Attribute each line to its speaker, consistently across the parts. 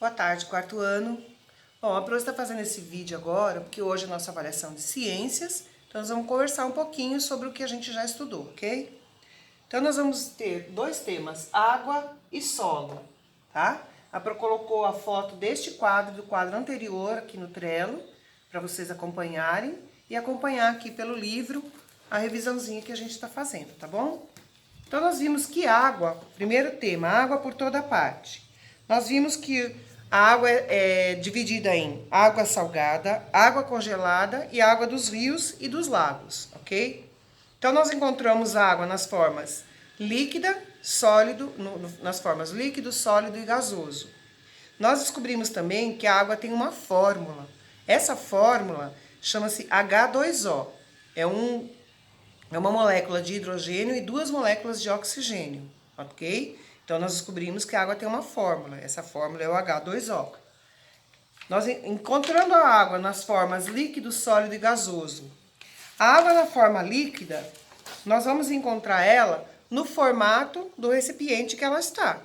Speaker 1: Boa tarde, quarto ano. Bom, a Pro está fazendo esse vídeo agora, porque hoje é a nossa avaliação de ciências, então nós vamos conversar um pouquinho sobre o que a gente já estudou, ok? Então nós vamos ter dois temas, água e solo, tá? A Pro colocou a foto deste quadro, do quadro anterior aqui no Trello, para vocês acompanharem e acompanhar aqui pelo livro a revisãozinha que a gente está fazendo, tá bom? Então nós vimos que água, primeiro tema, água por toda parte. Nós vimos que a água é dividida em água salgada, água congelada e água dos rios e dos lagos, ok? Então nós encontramos água nas formas líquida, sólido, nas formas líquido, sólido e gasoso. Nós descobrimos também que a água tem uma fórmula. Essa fórmula chama-se H2O. É uma molécula de hidrogênio e duas moléculas de oxigênio, ok? Então, nós descobrimos que a água tem uma fórmula. Essa fórmula é o H2O. Nós encontrando a água nas formas líquido, sólido e gasoso. A água na forma líquida, nós vamos encontrar ela no formato do recipiente que ela está.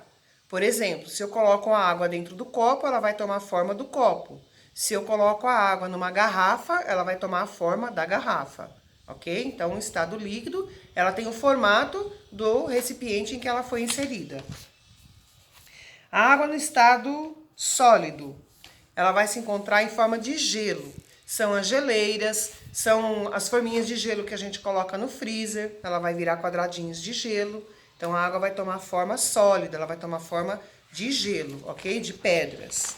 Speaker 1: Por exemplo, se eu coloco a água dentro do copo, ela vai tomar a forma do copo. Se eu coloco a água numa garrafa, ela vai tomar a forma da garrafa. Ok? Então, o estado líquido, ela tem o formato do recipiente em que ela foi inserida. A água no estado sólido, ela vai se encontrar em forma de gelo. São as geleiras, são as forminhas de gelo que a gente coloca no freezer, ela vai virar quadradinhos de gelo. Então, a água vai tomar forma sólida, ela vai tomar forma de gelo, ok? De pedras.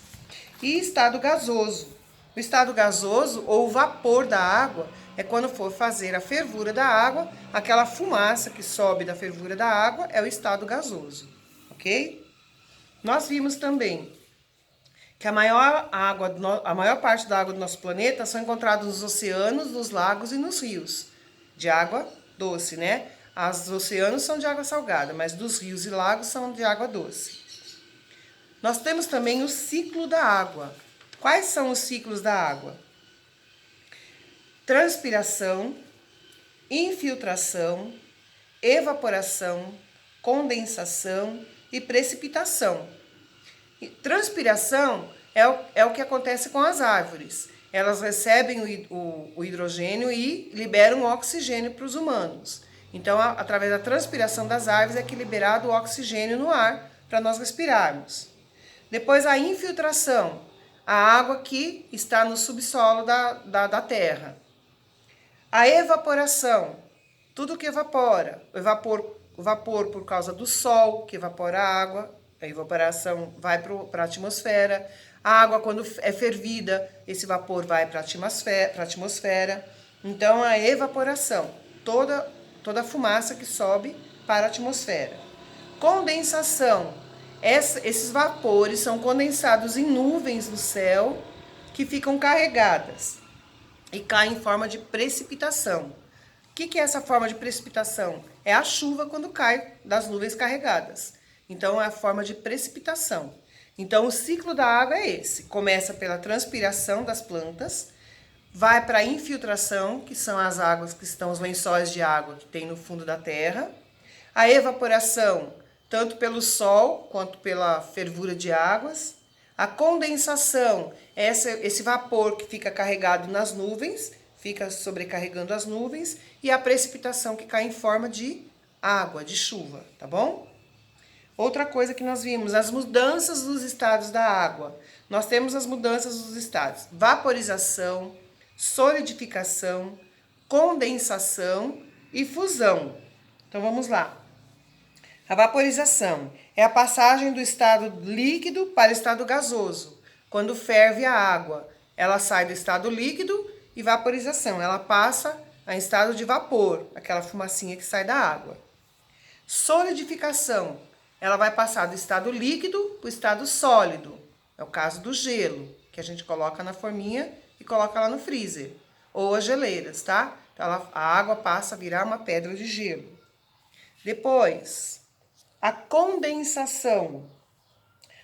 Speaker 1: E estado gasoso. O estado gasoso, ou o vapor da água, é quando for fazer a fervura da água, aquela fumaça que sobe da fervura da água é o estado gasoso, ok? Nós vimos também que a maior parte da água do nosso planeta são encontradas nos oceanos, nos lagos e nos rios, de água doce, né? Os oceanos são de água salgada, mas dos rios e lagos são de água doce. Nós temos também o ciclo da água. Quais são os ciclos da água? Transpiração, infiltração, evaporação, condensação e precipitação. Transpiração é o que acontece com as árvores. Elas recebem o hidrogênio e liberam o oxigênio para os humanos. Então, através da transpiração das árvores é que é liberado o oxigênio no ar para nós respirarmos. Depois, a infiltração, a água que está no subsolo da terra. A evaporação, tudo que evapora. O vapor por causa do sol, que evapora a água. A evaporação vai para a atmosfera. A água, quando é fervida, esse vapor vai para a atmosfera. Então, a evaporação, toda a fumaça que sobe para a atmosfera. Condensação. Esses vapores são condensados em nuvens no céu que ficam carregadas e caem em forma de precipitação. O que é essa forma de precipitação? É a chuva quando cai das nuvens carregadas. Então, é a forma de precipitação. Então, o ciclo da água é esse. Começa pela transpiração das plantas, vai para a infiltração, que são as águas que estão, os lençóis de água que tem no fundo da terra. A evaporação, tanto pelo sol quanto pela fervura de águas. A condensação, esse vapor que fica carregado nas nuvens, fica sobrecarregando as nuvens. E a precipitação que cai em forma de água, de chuva, tá bom? Outra coisa que nós vimos, as mudanças dos estados da água. Nós temos as mudanças dos estados: vaporização, solidificação, condensação e fusão. Então vamos lá. A vaporização é a passagem do estado líquido para o estado gasoso. Quando ferve a água, ela sai do estado líquido e vaporização. Ela passa a estado de vapor, aquela fumacinha que sai da água. Solidificação. Ela vai passar do estado líquido para o estado sólido. É o caso do gelo, que a gente coloca na forminha e coloca lá no freezer. Ou as geleiras, tá? Então, a água passa a virar uma pedra de gelo. Depois, a condensação.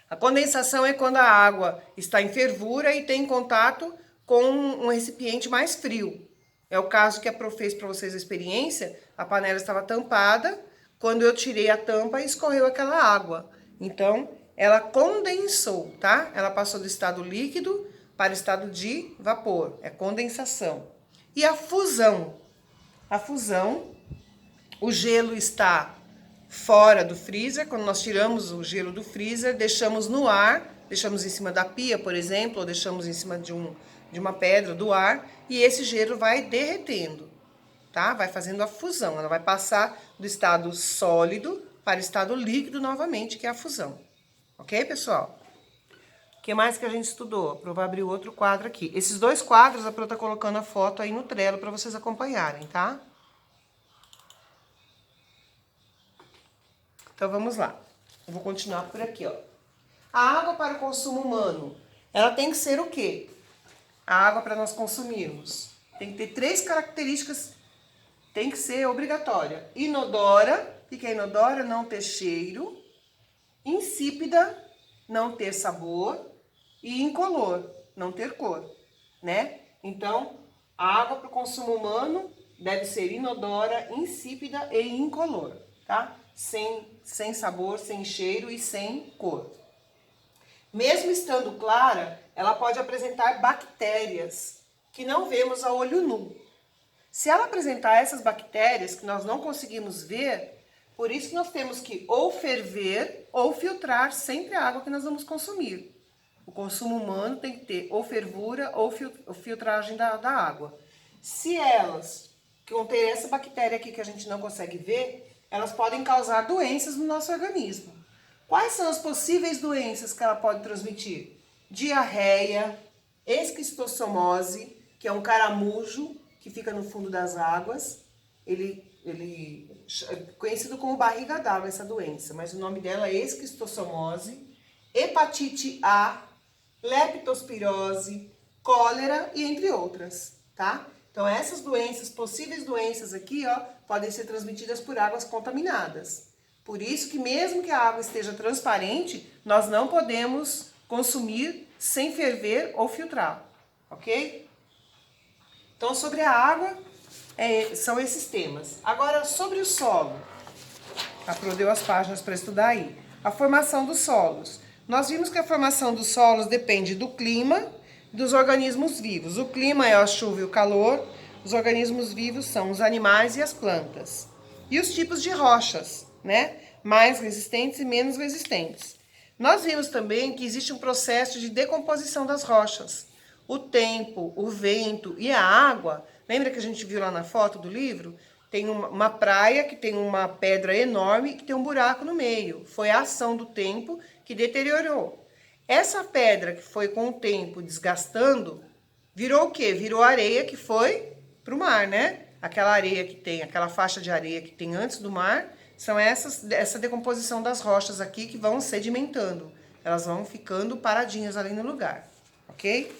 Speaker 1: A condensação é quando a água está em fervura e tem contato com um recipiente mais frio. É o caso que a Pro fez para vocês a experiência. A panela estava tampada. Quando eu tirei a tampa, escorreu aquela água. Então, ela condensou, tá? Ela passou do estado líquido para o estado de vapor, é condensação. E a fusão? A fusão, o gelo está fora do freezer, quando nós tiramos o gelo do freezer, deixamos no ar, deixamos em cima da pia, por exemplo, ou deixamos em cima de uma pedra do ar, e esse gelo vai derretendo, tá? Vai fazendo a fusão, ela vai passar do estado sólido para o estado líquido novamente, que é a fusão. Ok, pessoal? O que mais que a gente estudou? Eu vou abrir outro quadro aqui. Esses dois quadros, a Pro tá colocando a foto aí no Trello para vocês acompanharem, tá? Então, vamos lá. Eu vou continuar por aqui, ó. A água para o consumo humano, ela tem que ser o quê? A água para nós consumirmos tem que ter 3 características, tem que ser obrigatória. Inodora, o que é inodora? Não ter cheiro. Insípida, não ter sabor. E incolor, não ter cor, né? Então, a água para o consumo humano deve ser inodora, insípida e incolor, tá? Sem sabor, sem cheiro e sem cor. Mesmo estando clara, ela pode apresentar bactérias que não vemos a olho nu. Se ela apresentar essas bactérias que nós não conseguimos ver, por isso que nós temos que ou ferver ou filtrar sempre a água que nós vamos consumir. O consumo humano tem que ter ou fervura ou filtragem da água. Se elas conterem essa bactéria aqui que a gente não consegue ver, elas podem causar doenças no nosso organismo. Quais são as possíveis doenças que ela pode transmitir? Diarreia, esquistossomose, que é um caramujo que fica no fundo das águas. Ele é conhecido como barriga d'água, essa doença, mas o nome dela é esquistossomose, hepatite A, leptospirose, cólera e entre outras, tá? Então essas doenças, possíveis doenças aqui, ó, podem ser transmitidas por águas contaminadas. Por isso que mesmo que a água esteja transparente, nós não podemos consumir sem ferver ou filtrar, ok? Então sobre a água, são esses temas. Agora sobre o solo, a Pro deu as páginas para estudar aí. A formação dos solos. Nós vimos que a formação dos solos depende do clima e dos organismos vivos. O clima é a chuva e o calor, os organismos vivos são os animais e as plantas. E os tipos de rochas, né? Mais resistentes e menos resistentes. Nós vimos também que existe um processo de decomposição das rochas. O tempo, o vento e a água, lembra que a gente viu lá na foto do livro? Tem uma praia que tem uma pedra enorme que tem um buraco no meio. Foi a ação do tempo que deteriorou. Essa pedra que foi com o tempo desgastando, virou o quê? Virou areia que foi para o mar, né? Aquela areia que tem, aquela faixa de areia que tem antes do mar, são essa decomposição das rochas aqui que vão sedimentando. Elas vão ficando paradinhas ali no lugar, ok?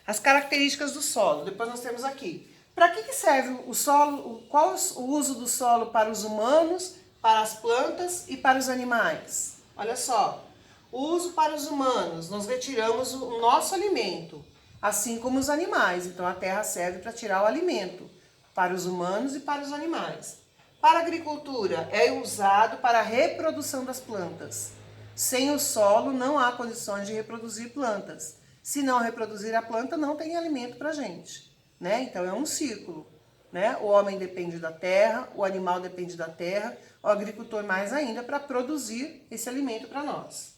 Speaker 1: As características do solo, depois nós temos aqui. Para que serve o solo? Qual o uso do solo para os humanos, para as plantas e para os animais? Olha só, o uso para os humanos, nós retiramos o nosso alimento, assim como os animais. Então a terra serve para tirar o alimento para os humanos e para os animais. Para a agricultura, é usado para a reprodução das plantas. Sem o solo não há condições de reproduzir plantas. Se não reproduzir a planta, não tem alimento para a gente, né? Então é um círculo, né? O homem depende da terra, o animal depende da terra, o agricultor mais ainda para produzir esse alimento para nós.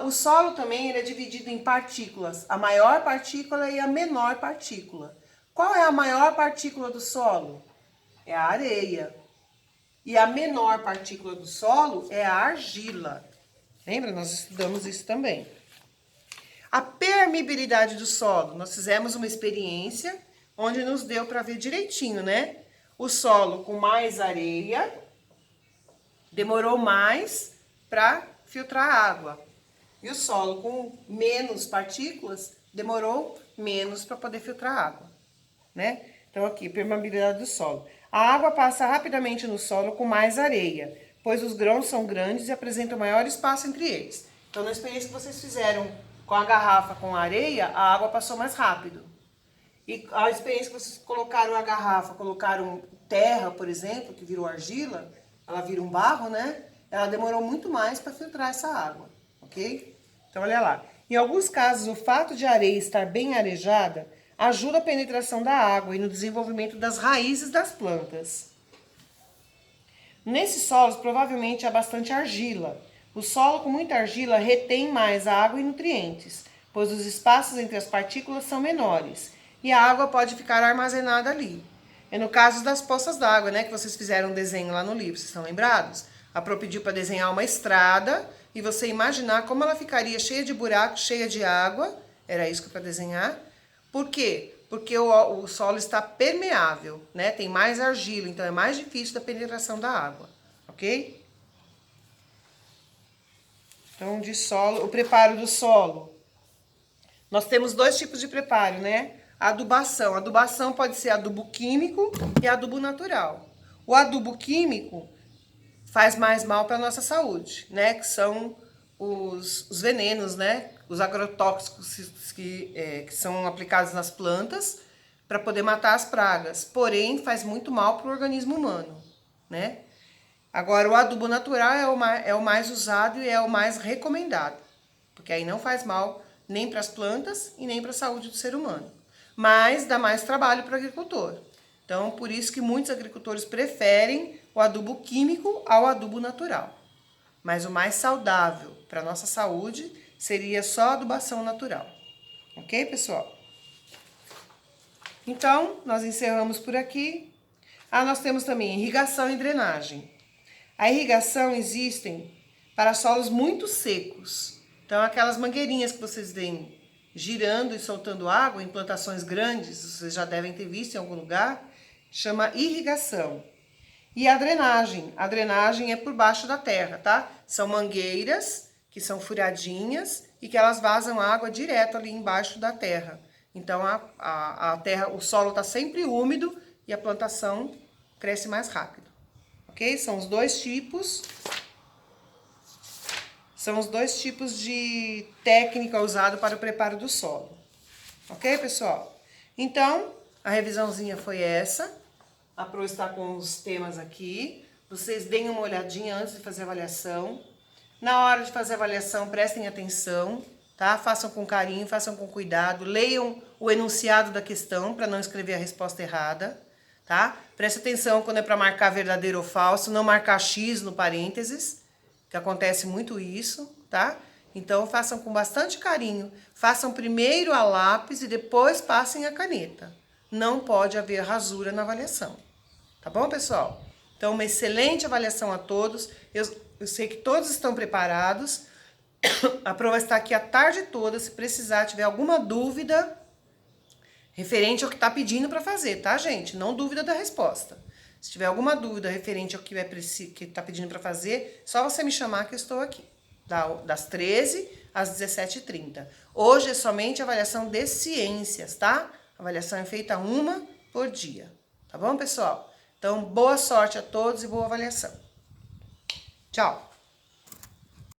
Speaker 1: O solo também ele é dividido em partículas, a maior partícula e a menor partícula. Qual é a maior partícula do solo? É a areia. E a menor partícula do solo é a argila. Lembra? Nós estudamos isso também. A permeabilidade do solo. Nós fizemos uma experiência onde nos deu para ver direitinho, né? O solo com mais areia demorou mais para filtrar a água. E o solo com menos partículas demorou menos para poder filtrar a água, né? Então aqui, permeabilidade do solo. A água passa rapidamente no solo com mais areia, pois os grãos são grandes e apresentam maior espaço entre eles. Então na experiência que vocês fizeram com a garrafa com areia, a água passou mais rápido. E a experiência que vocês colocaram a garrafa, colocaram terra, por exemplo, que virou argila, ela vira um barro, né? ela demorou muito mais para filtrar essa água, ok? Então, olha lá. Em alguns casos, o fato de a areia estar bem arejada ajuda a penetração da água e no desenvolvimento das raízes das plantas. Nesses solos, provavelmente há bastante argila. O solo com muita argila retém mais água e nutrientes, pois os espaços entre as partículas são menores e a água pode ficar armazenada ali. É no caso das poças d'água, né, que vocês fizeram um desenho lá no livro, vocês estão lembrados? A Pro pediu para desenhar uma estrada e você imaginar como ela ficaria cheia de buracos, cheia de água. Era isso que para desenhar. Por quê? Porque o solo está permeável, né? Tem mais argila, então é mais difícil da penetração da água, ok? Então, de solo, o preparo do solo. Nós temos dois tipos de preparo, né? Adubação. Adubação pode ser adubo químico e adubo natural. O adubo químico faz mais mal para a nossa saúde, né? Que são os venenos, né? Os agrotóxicos que são aplicados nas plantas para poder matar as pragas. Porém, faz muito mal para o organismo humano, né? Agora, o adubo natural é o mais usado e é o mais recomendado, porque aí não faz mal nem para as plantas e nem para a saúde do ser humano. Mas dá mais trabalho para o agricultor. Então, por isso que muitos agricultores preferem o adubo químico ao adubo natural. Mas o mais saudável para a nossa saúde seria só a adubação natural. Ok, pessoal? Então, nós encerramos por aqui. Nós temos também irrigação e drenagem. A irrigação existe para solos muito secos. Então, aquelas mangueirinhas que vocês veem girando e soltando água em plantações grandes, vocês já devem ter visto em algum lugar, chama irrigação. E a drenagem é por baixo da terra, tá? São mangueiras que são furadinhas e que elas vazam água direto ali embaixo da terra. Então, a terra, o solo está sempre úmido e a plantação cresce mais rápido. Ok? São os dois tipos. São os dois tipos de técnica usada para o preparo do solo. Ok, pessoal? Então, a revisãozinha foi essa. A Pro está com os temas aqui. Vocês deem uma olhadinha antes de fazer a avaliação. Na hora de fazer a avaliação, prestem atenção, tá? Façam com carinho, façam com cuidado. Leiam o enunciado da questão para não escrever a resposta errada, tá? Preste atenção quando é para marcar verdadeiro ou falso, não marcar X no parênteses, que acontece muito isso, tá? Então, façam com bastante carinho. Façam primeiro a lápis e depois passem a caneta. Não pode haver rasura na avaliação. Tá bom, pessoal? Então, uma excelente avaliação a todos. Eu sei que todos estão preparados. A prova está aqui a tarde toda. Se precisar, tiver alguma dúvida referente ao que está pedindo para fazer, tá, gente? Não dúvida da resposta. Se tiver alguma dúvida referente ao que está pedindo para fazer, só você me chamar que eu estou aqui. Das 13 às 17h30. Hoje é somente avaliação de ciências, tá? A avaliação é feita uma por dia. Tá bom, pessoal? Então, boa sorte a todos e boa avaliação. Tchau!